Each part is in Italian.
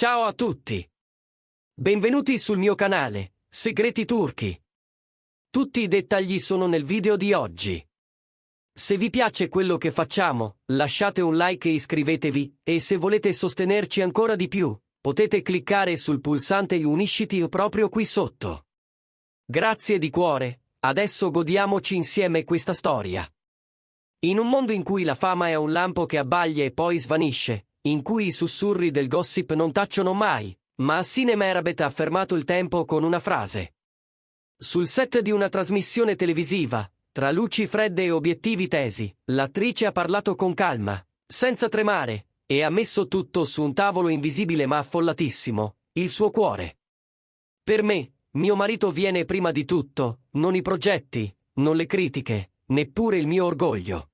Ciao a tutti! Benvenuti sul mio canale, Segreti Turchi. Tutti i dettagli sono nel video di oggi. Se vi piace quello che facciamo, lasciate un like e iscrivetevi, e se volete sostenerci ancora di più, potete cliccare sul pulsante Unisciti proprio qui sotto. Grazie di cuore, adesso godiamoci insieme questa storia. In un mondo in cui la fama è un lampo che abbaglia e poi svanisce, in cui i sussurri del gossip non tacciono mai, Mahsine Merabet ha affermato il tempo con una frase. Sul set di una trasmissione televisiva, tra luci fredde e obiettivi tesi, l'attrice ha parlato con calma, senza tremare, e ha messo tutto su un tavolo invisibile ma affollatissimo, il suo cuore. Per me, mio marito viene prima di tutto, non i progetti, non le critiche, neppure il mio orgoglio.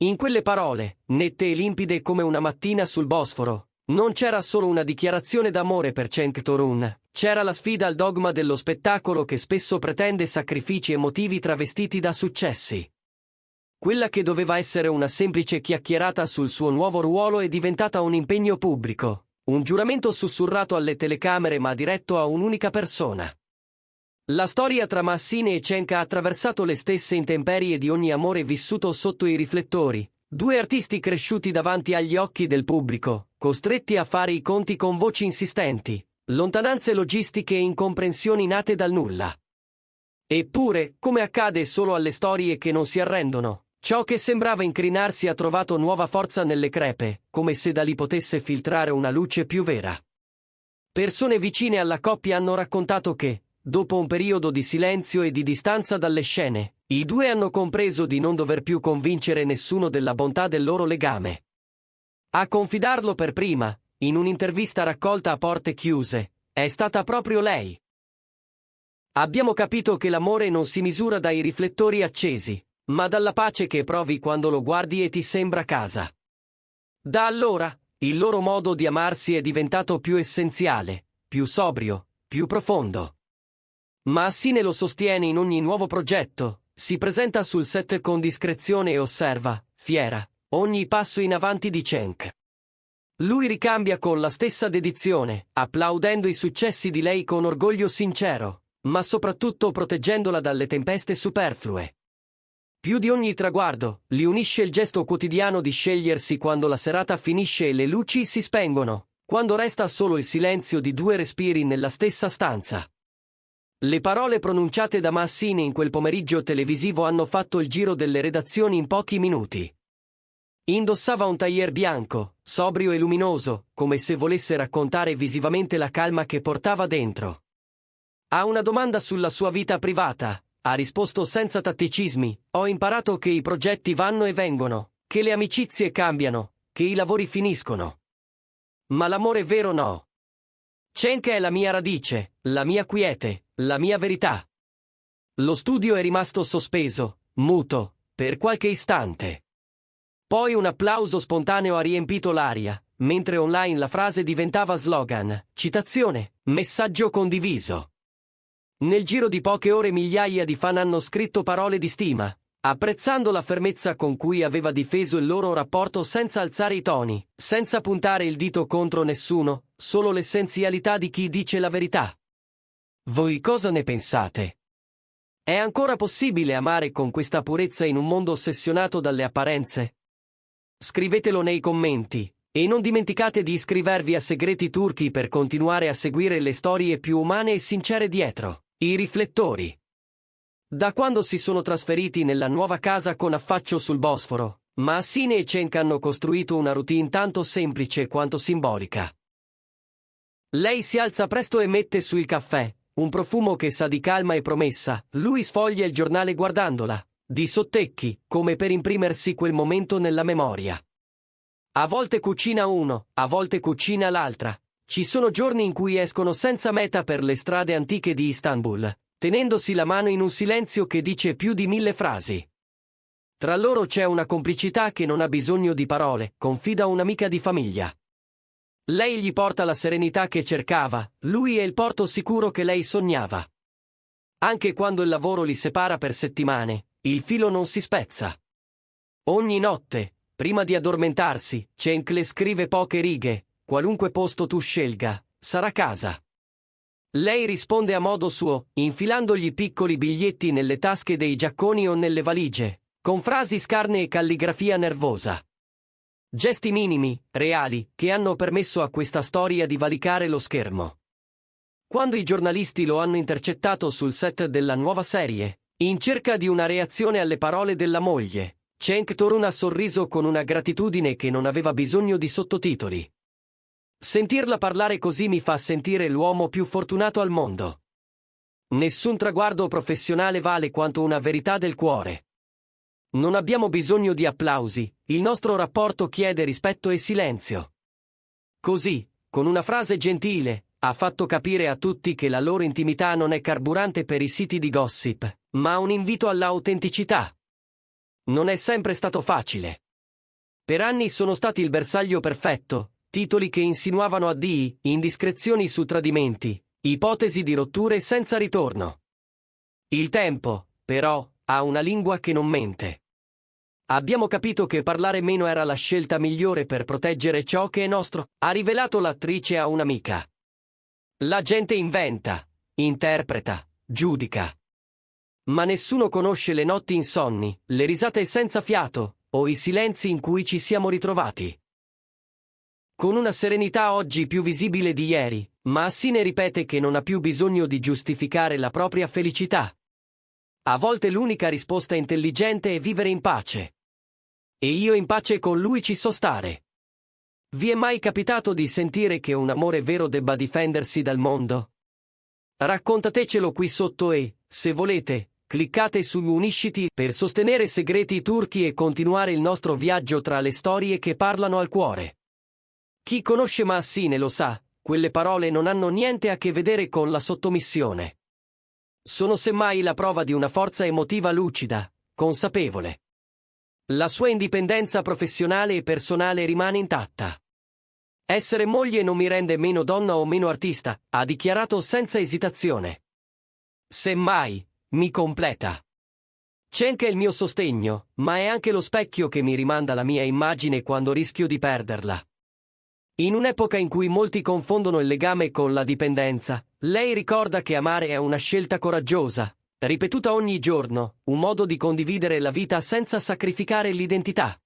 In quelle parole, nette e limpide come una mattina sul Bosforo, non c'era solo una dichiarazione d'amore per Cenk Torun, c'era la sfida al dogma dello spettacolo che spesso pretende sacrifici emotivi travestiti da successi. Quella che doveva essere una semplice chiacchierata sul suo nuovo ruolo è diventata un impegno pubblico, un giuramento sussurrato alle telecamere ma diretto a un'unica persona. La storia tra Mahsine e Cenk ha attraversato le stesse intemperie di ogni amore vissuto sotto i riflettori, due artisti cresciuti davanti agli occhi del pubblico, costretti a fare i conti con voci insistenti, lontananze logistiche e incomprensioni nate dal nulla. Eppure, come accade solo alle storie che non si arrendono, ciò che sembrava incrinarsi ha trovato nuova forza nelle crepe, come se da lì potesse filtrare una luce più vera. Persone vicine alla coppia hanno raccontato che, dopo un periodo di silenzio e di distanza dalle scene, i due hanno compreso di non dover più convincere nessuno della bontà del loro legame. A confidarlo per prima, in un'intervista raccolta a porte chiuse, è stata proprio lei. Abbiamo capito che l'amore non si misura dai riflettori accesi, ma dalla pace che provi quando lo guardi e ti sembra casa. Da allora, il loro modo di amarsi è diventato più essenziale, più sobrio, più profondo. Mahsine lo sostiene in ogni nuovo progetto, si presenta sul set con discrezione e osserva, fiera, ogni passo in avanti di Cenk. Lui ricambia con la stessa dedizione, applaudendo i successi di lei con orgoglio sincero, ma soprattutto proteggendola dalle tempeste superflue. Più di ogni traguardo, li unisce il gesto quotidiano di scegliersi quando la serata finisce e le luci si spengono, quando resta solo il silenzio di due respiri nella stessa stanza. Le parole pronunciate da Mahsine in quel pomeriggio televisivo hanno fatto il giro delle redazioni in pochi minuti. Indossava un tailleur bianco, sobrio e luminoso, come se volesse raccontare visivamente la calma che portava dentro. A una domanda sulla sua vita privata, ha risposto senza tatticismi: ho imparato che i progetti vanno e vengono, che le amicizie cambiano, che i lavori finiscono. Ma l'amore vero no. Cenk è la mia radice, la mia quiete, la mia verità. Lo studio è rimasto sospeso, muto, per qualche istante. Poi un applauso spontaneo ha riempito l'aria, mentre online la frase diventava slogan, citazione, messaggio condiviso. Nel giro di poche ore migliaia di fan hanno scritto parole di stima, apprezzando la fermezza con cui aveva difeso il loro rapporto senza alzare i toni, senza puntare il dito contro nessuno, solo l'essenzialità di chi dice la verità. Voi cosa ne pensate? È ancora possibile amare con questa purezza in un mondo ossessionato dalle apparenze? Scrivetelo nei commenti, e non dimenticate di iscrivervi a Segreti Turchi per continuare a seguire le storie più umane e sincere dietro i riflettori. Da quando si sono trasferiti nella nuova casa con affaccio sul Bosforo, Mahsine e Cenk hanno costruito una routine tanto semplice quanto simbolica. Lei si alza presto e mette su il caffè, un profumo che sa di calma e promessa. Lui sfoglia il giornale guardandola, di sottecchi, come per imprimersi quel momento nella memoria. A volte cucina uno, a volte cucina l'altra. Ci sono giorni in cui escono senza meta per le strade antiche di Istanbul, tenendosi la mano in un silenzio che dice più di 1000 frasi. Tra loro c'è una complicità che non ha bisogno di parole, confida un'amica di famiglia. Lei gli porta la serenità che cercava, lui è il porto sicuro che lei sognava. Anche quando il lavoro li separa per settimane, il filo non si spezza. Ogni notte, prima di addormentarsi, Cenk le scrive poche righe, qualunque posto tu scelga, sarà casa. Lei risponde a modo suo, infilandogli piccoli biglietti nelle tasche dei giacconi o nelle valigie, con frasi scarne e calligrafia nervosa. Gesti minimi, reali, che hanno permesso a questa storia di valicare lo schermo. Quando i giornalisti lo hanno intercettato sul set della nuova serie, in cerca di una reazione alle parole della moglie, Cenk Torun ha sorriso con una gratitudine che non aveva bisogno di sottotitoli. Sentirla parlare così mi fa sentire l'uomo più fortunato al mondo. Nessun traguardo professionale vale quanto una verità del cuore. Non abbiamo bisogno di applausi, il nostro rapporto chiede rispetto e silenzio. Così, con una frase gentile, ha fatto capire a tutti che la loro intimità non è carburante per i siti di gossip, ma un invito all'autenticità. Non è sempre stato facile. Per anni sono stati il bersaglio perfetto, titoli che insinuavano addii, indiscrezioni su tradimenti, ipotesi di rotture senza ritorno. Il tempo, però, ha una lingua che non mente. Abbiamo capito che parlare meno era la scelta migliore per proteggere ciò che è nostro, ha rivelato l'attrice a un'amica. La gente inventa, interpreta, giudica. Ma nessuno conosce le notti insonni, le risate senza fiato, o i silenzi in cui ci siamo ritrovati. Con una serenità oggi più visibile di ieri, Maassine ripete che non ha più bisogno di giustificare la propria felicità. A volte l'unica risposta intelligente è vivere in pace. E io in pace con lui ci so stare. Vi è mai capitato di sentire che un amore vero debba difendersi dal mondo? Raccontatecelo qui sotto e, se volete, cliccate su Unisciti per sostenere Segreti Turchi e continuare il nostro viaggio tra le storie che parlano al cuore. Chi conosce Maassine lo sa, quelle parole non hanno niente a che vedere con la sottomissione. Sono semmai la prova di una forza emotiva lucida, consapevole. La sua indipendenza professionale e personale rimane intatta. Essere moglie non mi rende meno donna o meno artista, ha dichiarato senza esitazione. Semmai, mi completa. Cenk è il mio sostegno, ma è anche lo specchio che mi rimanda la mia immagine quando rischio di perderla. In un'epoca in cui molti confondono il legame con la dipendenza, lei ricorda che amare è una scelta coraggiosa, ripetuta ogni giorno, un modo di condividere la vita senza sacrificare l'identità.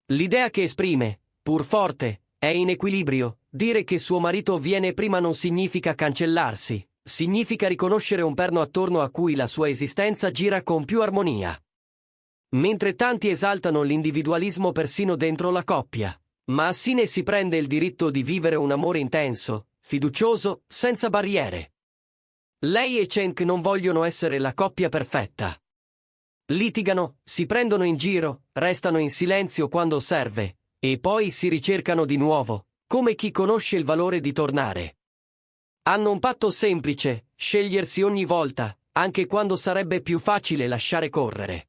L'idea che esprime, pur forte, è in equilibrio. Dire che suo marito viene prima non significa cancellarsi, significa riconoscere un perno attorno a cui la sua esistenza gira con più armonia. Mentre tanti esaltano l'individualismo persino dentro la coppia, Maassine si prende il diritto di vivere un amore intenso, fiducioso, senza barriere. Lei e Cenk non vogliono essere la coppia perfetta. Litigano, si prendono in giro, restano in silenzio quando serve, e poi si ricercano di nuovo, come chi conosce il valore di tornare. Hanno un patto semplice, scegliersi ogni volta, anche quando sarebbe più facile lasciare correre.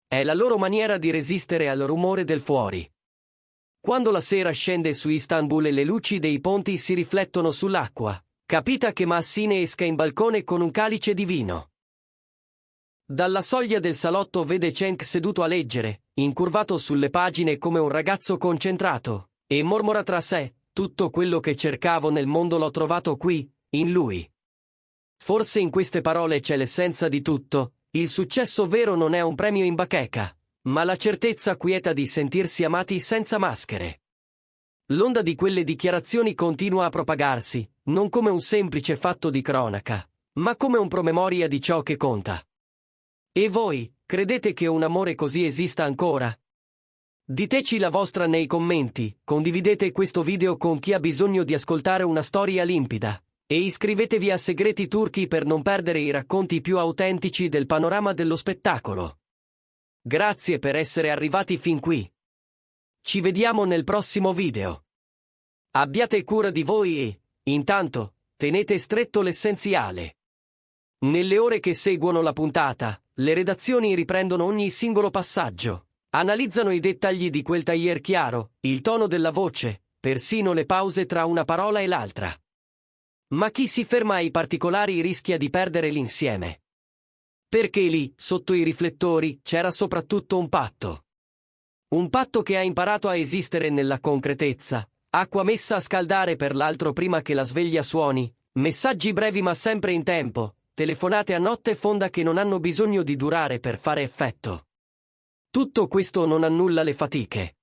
È la loro maniera di resistere al rumore del fuori. Quando la sera scende su Istanbul e le luci dei ponti si riflettono sull'acqua, capita che Maassine esca in balcone con un calice di vino. Dalla soglia del salotto vede Cenk seduto a leggere, incurvato sulle pagine come un ragazzo concentrato, e mormora tra sé: tutto quello che cercavo nel mondo l'ho trovato qui, in lui. Forse in queste parole c'è l'essenza di tutto. Il successo vero non è un premio in bacheca, ma la certezza quieta di sentirsi amati senza maschere. L'onda di quelle dichiarazioni continua a propagarsi, non come un semplice fatto di cronaca, ma come un promemoria di ciò che conta. E voi, credete che un amore così esista ancora? Diteci la vostra nei commenti, condividete questo video con chi ha bisogno di ascoltare una storia limpida, e iscrivetevi a Segreti Turchi per non perdere i racconti più autentici del panorama dello spettacolo. Grazie per essere arrivati fin qui. Ci vediamo nel prossimo video. Abbiate cura di voi e, intanto, tenete stretto l'essenziale. Nelle ore che seguono la puntata, le redazioni riprendono ogni singolo passaggio, analizzano i dettagli di quel taglier chiaro, il tono della voce, persino le pause tra una parola e l'altra. Ma chi si ferma ai particolari rischia di perdere l'insieme. Perché lì, sotto i riflettori, c'era soprattutto un patto. Un patto che ha imparato a esistere nella concretezza, acqua messa a scaldare per l'altro prima che la sveglia suoni, messaggi brevi ma sempre in tempo, telefonate a notte fonda che non hanno bisogno di durare per fare effetto. Tutto questo non annulla le fatiche.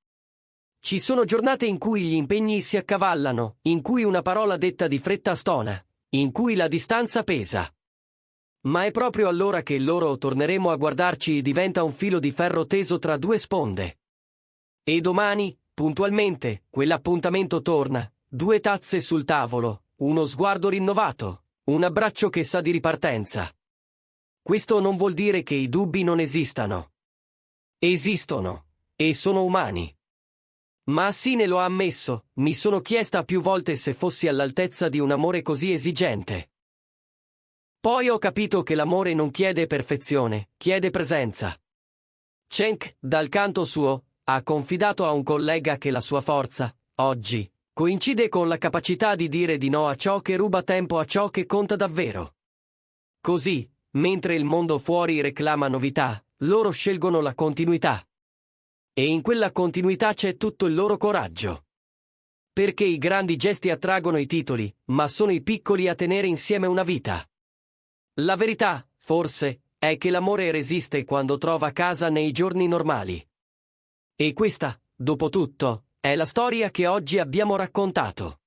Ci sono giornate in cui gli impegni si accavallano, in cui una parola detta di fretta stona, in cui la distanza pesa. Ma è proprio allora che loro torneremo a guardarci diventa un filo di ferro teso tra due sponde. E domani, puntualmente, quell'appuntamento torna, 2 tazze sul tavolo, uno sguardo rinnovato, un abbraccio che sa di ripartenza. Questo non vuol dire che i dubbi non esistano. Esistono, e sono umani. Ma Sine lo ha ammesso, mi sono chiesta più volte se fossi all'altezza di un amore così esigente. Poi ho capito che l'amore non chiede perfezione, chiede presenza. Cenk, dal canto suo, ha confidato a un collega che la sua forza, oggi, coincide con la capacità di dire di no a ciò che ruba tempo a ciò che conta davvero. Così, mentre il mondo fuori reclama novità, loro scelgono la continuità. E in quella continuità c'è tutto il loro coraggio. Perché i grandi gesti attraggono i titoli, ma sono i piccoli a tenere insieme una vita. La verità, forse, è che l'amore resiste quando trova casa nei giorni normali. E questa, dopo tutto, è la storia che oggi abbiamo raccontato.